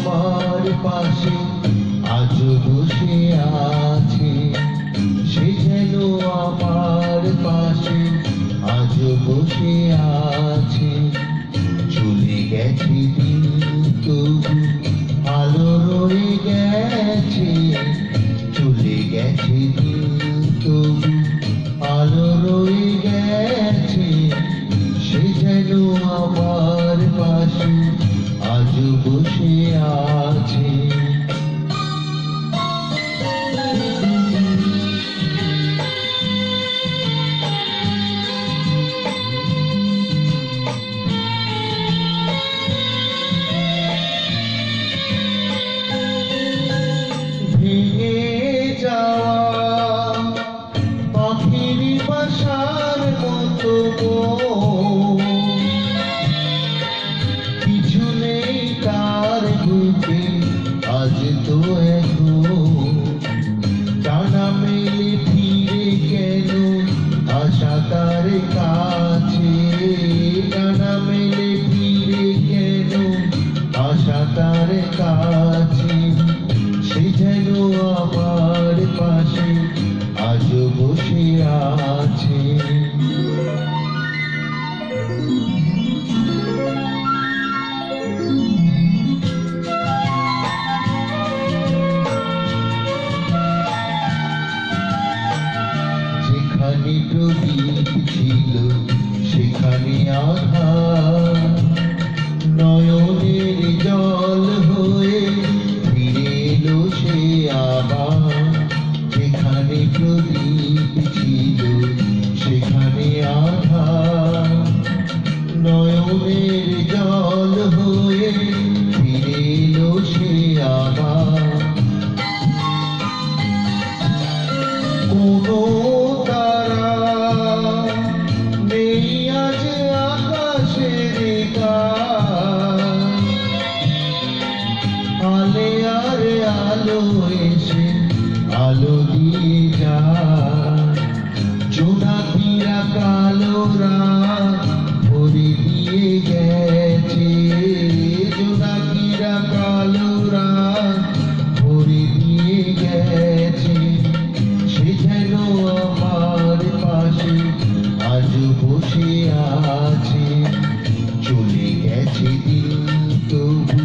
আমার পাশে আজ বসে আছে, সে যেন আমার পাশে আজ বসে আছে। চলে গেছে দিন তবু আলো রয়ে গেছে, চলে গেছে দিন তবু আলো রয়ে গেছে। সে যেন আমার পাশে আজ বসে আছে। ভেঙে যাওয়া পাখির বাসার মতো কিছু নেই তার বুকে আজ তো এখন। ডানা মেলে ফিরে কেন আশা তার কাছে, ডানা মেলে ফিরে কেন আশা তার কাছে। সে যেন আমার পাশে আজ বসে আছে। যেখানে প্রদীপ ছিল সেখানে আধার, নয়নের জল হয়ে ফিরে এলো সে আবার। যেখানে প্রদীপ ছিল সেখানে আধার, নয়নের জল হয়ে ফিরে এলো সে আবার। কোনো তারা নেই আজ আকাশের গায়ে, আলে আর আলো এসে আলো দিয়ে যায়। জোনাকিরা কালো রাত ভরে দিয়ে গেছে, জোনাকিরা কালো রাত ভরে দিয়ে গেছে। সে যেন আমার পাশে আজ বসে আছে, চলে গেছে দিন তবু